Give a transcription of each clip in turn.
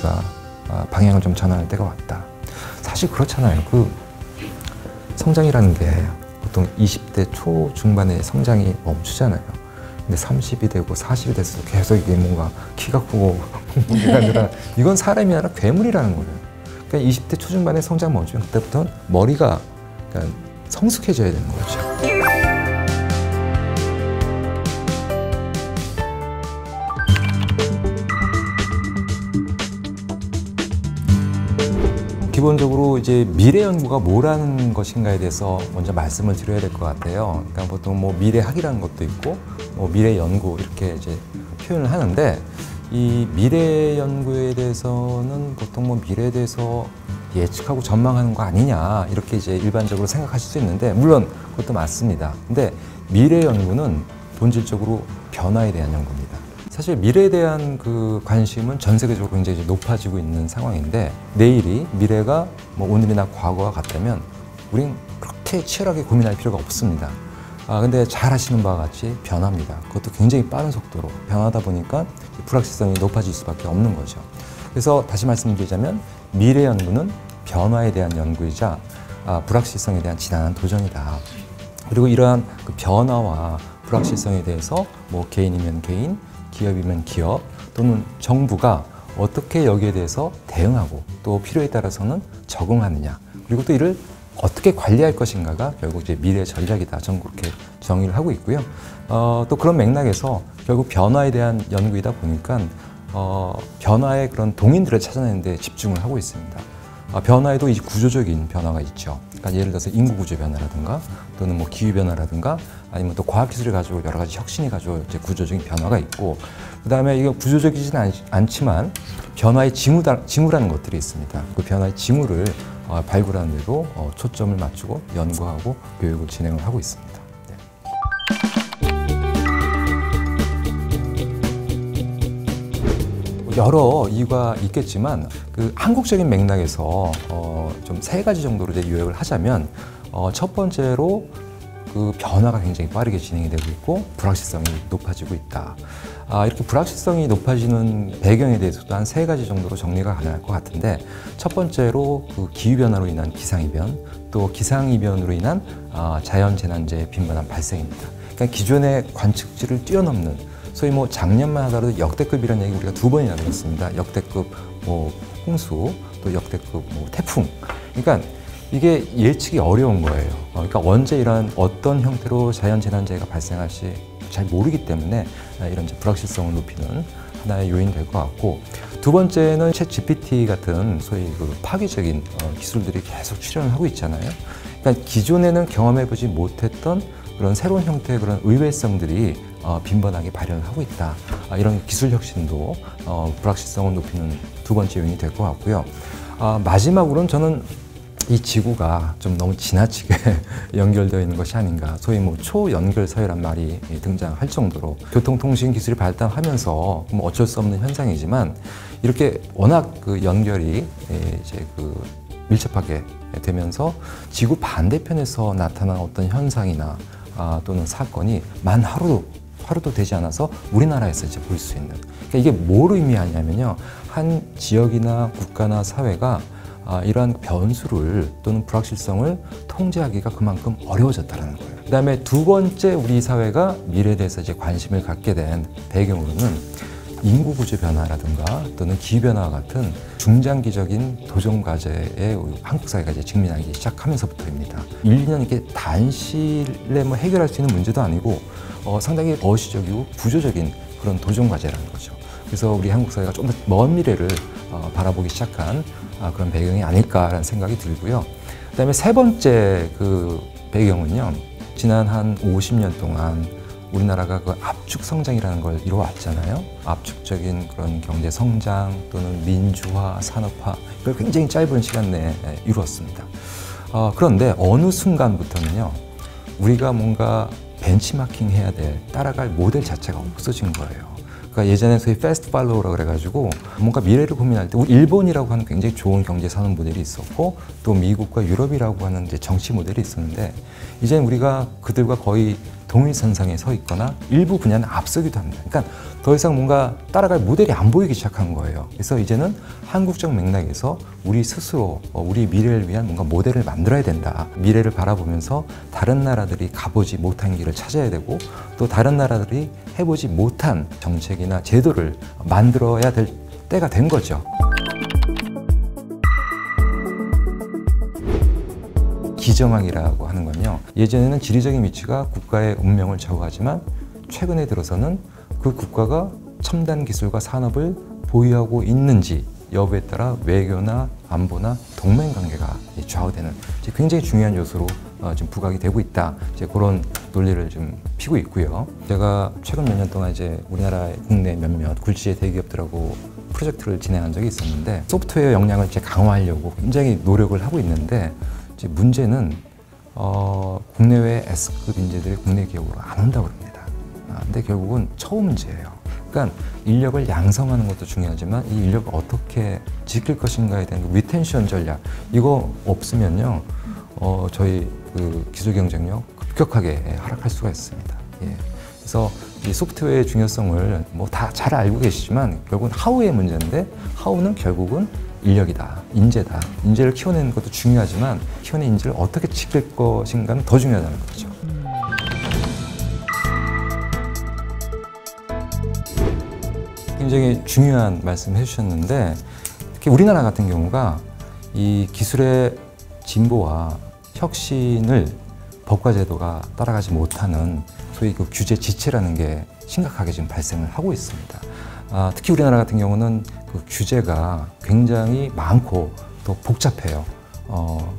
우리가 방향을 좀 전환할 때가 왔다. 사실 그렇잖아요. 그 성장이라는 게 보통 20대 초중반의 성장이 멈추잖아요. 근데 30이 되고 40이 돼서 계속 이게 뭔가 키가 크고 문제가 아니라 이건 사람이 아니라 괴물이라는 거예요. 그러니까 20대 초중반의 성장 멈추면 그때부터는 머리가 그러니까 성숙해져야 되는 거죠. 기본적으로 이제 미래 연구가 뭐라는 것인가에 대해서 먼저 말씀을 드려야 될 것 같아요. 그러니까 보통 뭐 미래학이라는 것도 있고, 뭐 미래 연구 이렇게 이제 표현을 하는데, 이 미래 연구에 대해서는 보통 뭐 미래에 대해서 예측하고 전망하는 거 아니냐 이렇게 이제 일반적으로 생각하실 수 있는데, 물론 그것도 맞습니다. 근데 미래 연구는 본질적으로 변화에 대한 연구입니다. 사실 미래에 대한 그 관심은 전 세계적으로 굉장히 높아지고 있는 상황인데, 내일이 미래가 뭐 오늘이나 과거와 같다면 우린 그렇게 치열하게 고민할 필요가 없습니다. 근데 잘 아시는 바와 같이 변합니다. 그것도 굉장히 빠른 속도로 변하다 보니까 불확실성이 높아질 수밖에 없는 거죠. 그래서 다시 말씀드리자면 미래 연구는 변화에 대한 연구이자 불확실성에 대한 지난한 도전이다. 그리고 이러한 그 변화와 불확실성에 대해서 뭐 개인이면 개인, 기업이면 기업 또는 정부가 어떻게 여기에 대해서 대응하고 또 필요에 따라서는 적응하느냐, 그리고 또 이를 어떻게 관리할 것인가가 결국 이제 미래 전략이다. 저는 그렇게 정의를 하고 있고요. 또 그런 맥락에서 결국 변화에 대한 연구이다 보니까 변화의 그런 동인들을 찾아내는 데 집중을 하고 있습니다. 변화에도 이 구조적인 변화가 있죠. 그러니까 예를 들어서 인구 구조 변화라든가 또는 뭐 기후 변화라든가 아니면 또 과학 기술을 가지고 여러 가지 혁신이 가지고 이제 구조적인 변화가 있고, 그다음에 이게 구조적이지는 않지만 변화의 징후라는 것들이 있습니다. 그 변화의 징후를 발굴하는 데도 초점을 맞추고 연구하고 교육을 진행을 하고 있습니다. 여러 이유가 있겠지만 그 한국적인 맥락에서 좀 세 가지 정도로 이제 요약을 하자면, 첫 번째로 그 변화가 굉장히 빠르게 진행이 되고 있고 불확실성이 높아지고 있다. 이렇게 불확실성이 높아지는 배경에 대해서도 한 세 가지 정도로 정리가 가능할 것 같은데, 첫 번째로 그 기후변화로 인한 기상이변, 또 기상이변으로 인한 자연재난재해의 빈번한 발생입니다. 그러니까 기존의 관측치를 뛰어넘는, 소위 뭐 작년만 하더라도 역대급이라는 얘기 우리가 2번이나 들었습니다. 역대급 뭐 홍수, 또 역대급 뭐 태풍. 그러니까 이게 예측이 어려운 거예요. 그러니까 언제 이런 어떤 형태로 자연재난재해가 발생할지 잘 모르기 때문에 이런 불확실성을 높이는 하나의 요인이 될 것 같고, 두 번째는 챗 GPT 같은 소위 그 파괴적인 기술들이 계속 출현을 하고 있잖아요. 그러니까 기존에는 경험해보지 못했던 그런 새로운 형태의 그런 의외성들이 빈번하게 발현을 하고 있다. 이런 기술 혁신도 불확실성을 높이는 두 번째 요인이 될 것 같고요. 마지막으로는 저는 이 지구가 좀 너무 지나치게 연결되어 있는 것이 아닌가. 소위 뭐 초연결 사회란 말이 등장할 정도로 교통통신 기술이 발달하면서 뭐 어쩔 수 없는 현상이지만, 이렇게 워낙 그 연결이 이제 그 밀접하게 되면서 지구 반대편에서 나타난 어떤 현상이나 또는 사건이 만 하루도 되지 않아서 우리나라에서 이제 볼 수 있는. 그러니까 이게 뭘 의미하냐면요, 한 지역이나 국가나 사회가 이러한 변수를 또는 불확실성을 통제하기가 그만큼 어려워졌다는 거예요. 그 다음에 두 번째 우리 사회가 미래에 대해서 이제 관심을 갖게 된 배경으로는 인구 구조 변화라든가 또는 기후 변화와 같은 중장기적인 도전 과제에 한국 사회가 이제 직면하기 시작하면서부터입니다. 1, 2년 이렇게 단시일에 뭐 해결할 수 있는 문제도 아니고 상당히 거시적이고 구조적인 그런 도전 과제라는 거죠. 그래서 우리 한국 사회가 좀 더 먼 미래를 바라보기 시작한 그런 배경이 아닐까라는 생각이 들고요. 그다음에 세 번째 그 배경은요, 지난 한 50년 동안 우리나라가 그 압축 성장이라는 걸 이뤄왔잖아요. 압축적인 그런 경제 성장 또는 민주화, 산업화, 이걸 굉장히 짧은 시간 내에 이루었습니다. 그런데 어느 순간부터는요, 우리가 뭔가 벤치마킹 해야 될, 따라갈 모델 자체가 없어진 거예요. 그러니까 예전에 소위 패스트 팔로우라고 그래가지고 뭔가 미래를 고민할 때 일본이라고 하는 굉장히 좋은 경제 산업 모델이 있었고 또 미국과 유럽이라고 하는 이제 정치 모델이 있었는데 이제는 우리가 그들과 거의 동일선상에 서 있거나 일부 분야는 앞서기도 합니다. 그러니까 더 이상 뭔가 따라갈 모델이 안 보이기 시작한 거예요. 그래서 이제는 한국적 맥락에서 우리 스스로 우리 미래를 위한 뭔가 모델을 만들어야 된다. 미래를 바라보면서 다른 나라들이 가보지 못한 길을 찾아야 되고 또 다른 나라들이 해보지 못한 정책이나 제도를 만들어야 될 때가 된 거죠. 기정학이라고 하는 건요. 예전에는 지리적인 위치가 국가의 운명을 좌우하지만 최근에 들어서는 그 국가가 첨단 기술과 산업을 보유하고 있는지 여부에 따라 외교나 안보나 동맹 관계가 좌우되는 굉장히 중요한 요소로 좀 부각이 되고 있다. 그런 논리를 좀 피고 있고요. 제가 최근 몇 년 동안 이제 우리나라의 국내 몇몇 굴지의 대기업들하고 프로젝트를 진행한 적이 있었는데 소프트웨어 역량을 이제 강화하려고 굉장히 노력을 하고 있는데 이제 문제는 국내외 S급 인재들이 국내 기업으로 안 온다고 그럽니다. 근데 결국은 처우 문제예요. 그러니까 인력을 양성하는 것도 중요하지만 이 인력을 어떻게 지킬 것인가에 대한 리텐션 전략 이거 없으면요 저희 그 기술 경쟁력 급격하게 하락할 수가 있습니다. 예. 그래서 이 소프트웨어의 중요성을 뭐 다 잘 알고 계시지만 결국은 하우의 문제인데 하우는 결국은 인력이다, 인재다. 인재를 키워내는 것도 중요하지만 키워낸 인재를 어떻게 지킬 것인가는 더 중요하다는 거죠. 굉장히 중요한 말씀 해주셨는데 특히 우리나라 같은 경우가 이 기술의 진보와 혁신을 법과 제도가 따라가지 못하는 소위 그 규제 지체라는 게 심각하게 지금 발생을 하고 있습니다. 특히 우리나라 같은 경우는 그 규제가 굉장히 많고 또 복잡해요.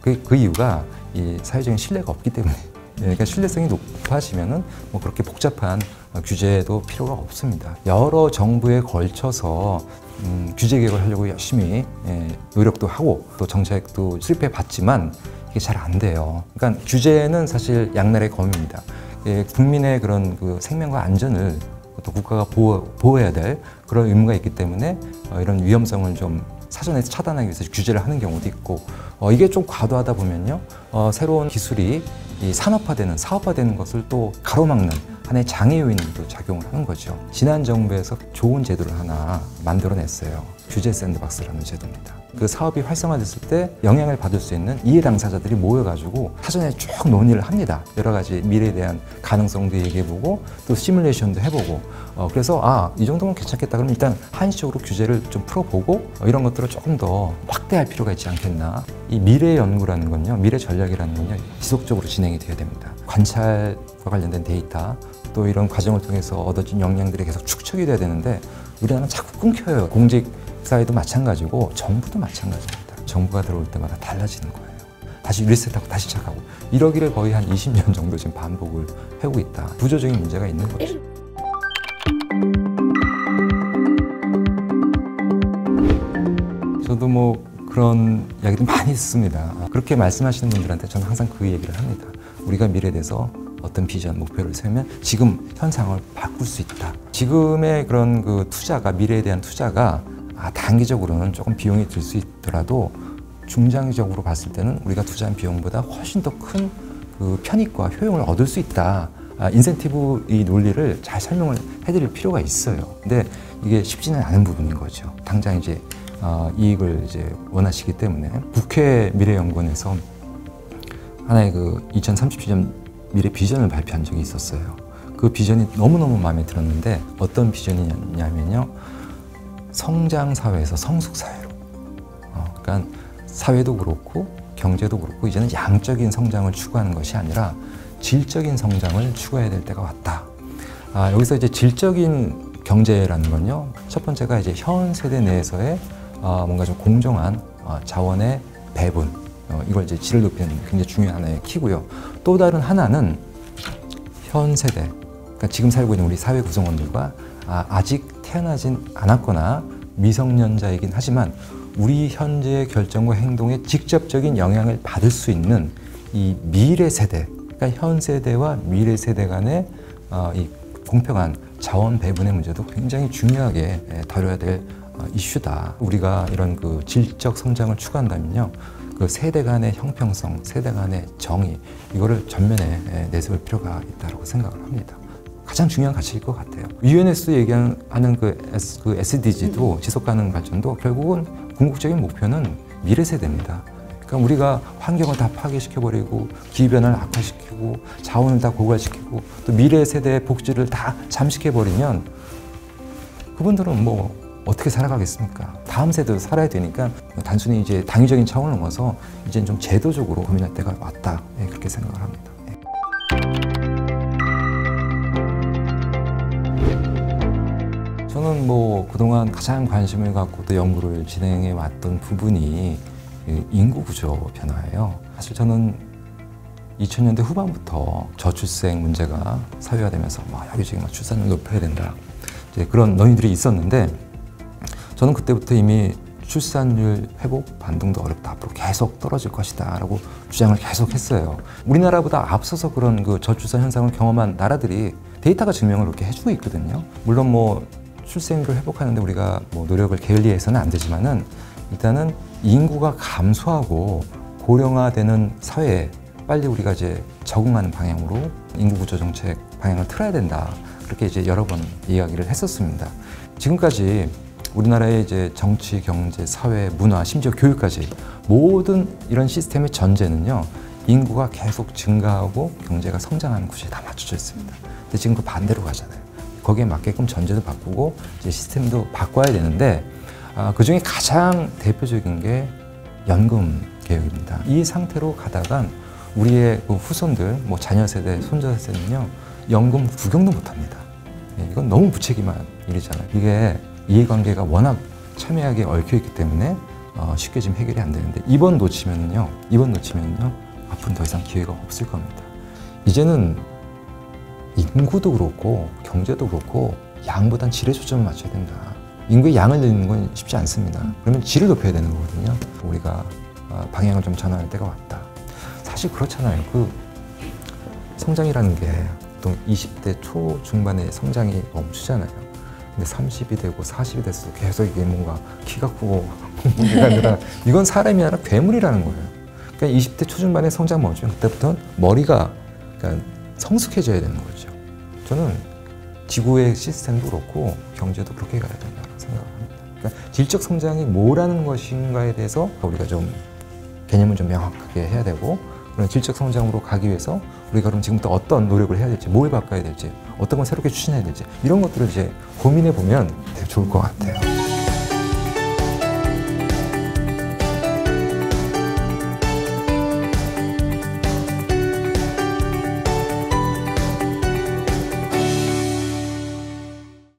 그 이유가 이 사회적인 신뢰가 없기 때문에. 그러니까 신뢰성이 높아지면은 뭐 그렇게 복잡한 규제도 필요가 없습니다. 여러 정부에 걸쳐서 규제 개혁을 하려고 열심히 노력도 하고 또 정책도 실패봤지만 이게 잘 안 돼요. 그러니까 규제는 사실 양날의 검입니다. 국민의 그런 그 생명과 안전을 또 국가가 보호해야 될 그런 의무가 있기 때문에 이런 위험성을 좀 사전에 차단하기 위해서 규제를 하는 경우도 있고 이게 좀 과도하다 보면요 새로운 기술이 이 산업화되는 사업화되는 것을 또 가로막는 하나의 장애 요인으로 작용을 하는 거죠. 지난 정부에서 좋은 제도를 하나 만들어냈어요. 규제 샌드박스라는 제도입니다. 그 사업이 활성화됐을 때 영향을 받을 수 있는 이해 당사자들이 모여가지고 사전에 쭉 논의를 합니다. 여러 가지 미래에 대한 가능성도 얘기해보고 또 시뮬레이션도 해보고 그래서 이 정도면 괜찮겠다 그러면 일단 한시적으로 규제를 좀 풀어보고 이런 것들을 조금 더 확대할 필요가 있지 않겠나. 이 미래 연구라는 건요, 미래 전략이라는 건요 지속적으로 진행이 돼야 됩니다. 관찰과 관련된 데이터 또 이런 과정을 통해서 얻어진 역량들이 계속 축적이 돼야 되는데 우리나라는 자꾸 끊겨요. 공직 사회도 마찬가지고 정부도 마찬가지입니다. 정부가 들어올 때마다 달라지는 거예요. 다시 리셋하고 다시 시작하고 이러기를 거의 한 20년 정도 지금 반복을 해오고 있다. 구조적인 문제가 있는 거죠. 저도 뭐 그런 이야기도 많이 듣습니다. 그렇게 말씀하시는 분들한테 저는 항상 그 얘기를 합니다. 우리가 미래에 대해서 어떤 비전, 목표를 세우면 지금 현 상황을 바꿀 수 있다. 지금의 그런 그 투자가 미래에 대한 투자가 단기적으로는 조금 비용이 들 수 있더라도 중장기적으로 봤을 때는 우리가 투자한 비용보다 훨씬 더 큰 그 편익과 효용을 얻을 수 있다. 인센티브 이 논리를 잘 설명을 해드릴 필요가 있어요. 근데 이게 쉽지는 않은 부분인 거죠. 당장 이제 이익을 이제 원하시기 때문에 국회 미래연구원에서 하나의 그 2037년 미래 비전을 발표한 적이 있었어요. 그 비전이 너무너무 마음에 들었는데 어떤 비전이냐면요. 성장 사회에서 성숙 사회로. 그러니까 사회도 그렇고 경제도 그렇고 이제는 양적인 성장을 추구하는 것이 아니라 질적인 성장을 추구해야 될 때가 왔다. 여기서 이제 질적인 경제라는 건요. 첫 번째가 이제 현 세대 내에서의 뭔가 좀 공정한 자원의 배분. 이걸 이제 질을 높이는 굉장히 중요한 하나의 키고요. 또 다른 하나는 현 세대, 그러니까 지금 살고 있는 우리 사회 구성원들과 아직 태어나진 않았거나 미성년자이긴 하지만 우리 현재의 결정과 행동에 직접적인 영향을 받을 수 있는 이 미래 세대, 그러니까 현 세대와 미래 세대 간의 이 공평한 자원 배분의 문제도 굉장히 중요하게 다뤄야 될 이슈다. 우리가 이런 그 질적 성장을 추구한다면요, 그 세대 간의 형평성, 세대 간의 정의, 이거를 전면에 내세울 필요가 있다고 생각을 합니다. 가장 중요한 가치일 것 같아요. UN에서 얘기하는 그 SDG도 지속 가능 발전도 결국은 궁극적인 목표는 미래 세대입니다. 그러니까 우리가 환경을 다 파괴시켜버리고 기후변화를 악화시키고 자원을 다 고갈시키고 또 미래 세대의 복지를 다 잠식해버리면 그분들은 뭐 어떻게 살아가겠습니까? 다음 세대도 살아야 되니까 단순히 이제 당위적인 차원을 넘어서 이제 좀 제도적으로 고민할 때가 왔다. 네, 그렇게 생각을 합니다. 네. 저는 뭐 그동안 가장 관심을 갖고 또 연구를 진행해 왔던 부분이 인구 구조 변화예요. 사실 저는 2000년대 후반부터 저출생 문제가 사회화되면서 여기저기 출산율 높여야 된다. 이제 그런 논의들이 있었는데 저는 그때부터 이미 출산율 회복 반등도 어렵다. 앞으로 계속 떨어질 것이다. 라고 주장을 계속 했어요. 우리나라보다 앞서서 그런 그 저출산 현상을 경험한 나라들이 데이터가 증명을 그렇게 해주고 있거든요. 물론 뭐 출생률을 회복하는데 우리가 뭐 노력을 게을리해서는 안 되지만은 일단은 인구가 감소하고 고령화되는 사회에 빨리 우리가 이제 적응하는 방향으로 인구 구조 정책 방향을 틀어야 된다. 그렇게 이제 여러 번 이야기를 했었습니다. 지금까지 우리나라의 이제 정치, 경제, 사회, 문화, 심지어 교육까지 모든 이런 시스템의 전제는요, 인구가 계속 증가하고 경제가 성장하는 구조에 다 맞춰져 있습니다. 근데 지금 그 반대로 가잖아요. 거기에 맞게끔 전제도 바꾸고 이제 시스템도 바꿔야 되는데 그 중에 가장 대표적인 게 연금 개혁입니다. 이 상태로 가다간 우리의 그 후손들, 뭐 자녀 세대, 손자 세대는요, 연금 구경도 못합니다. 이건 너무 무책임한 일이잖아요. 이게 이해관계가 워낙 첨예하게 얽혀있기 때문에 쉽게 지금 해결이 안 되는데 이번 놓치면요 앞으로는 더 이상 기회가 없을 겁니다. 이제는 인구도 그렇고 경제도 그렇고 양보단 질에 초점을 맞춰야 된다. 인구의 양을 늘리는 건 쉽지 않습니다. 그러면 질을 높여야 되는 거거든요. 우리가 방향을 좀 전환할 때가 왔다. 사실 그렇잖아요. 그 성장이라는 게 보통 20대 초중반의 성장이 멈추잖아요. 근데 30이 되고 40이 됐어도 계속 이게 뭔가 키가 크고 문제가 아니라 이건 사람이 아니라 괴물이라는 거예요. 그러니까 20대 초중반의 성장 멈추면 그때부터는 머리가 그러니까 성숙해져야 되는 거죠. 저는 지구의 시스템도 그렇고 경제도 그렇게 가야 된다고 생각을 합니다. 그러니까 질적 성장이 뭐라는 것인가에 대해서 우리가 좀 개념을 좀 명확하게 해야 되고 그런 질적 성장으로 가기 위해서 우리가 그럼 지금부터 어떤 노력을 해야 될지, 뭘 바꿔야 될지, 어떤 걸 새롭게 추진해야 될지 이런 것들을 이제 고민해 보면 되게 좋을 것 같아요.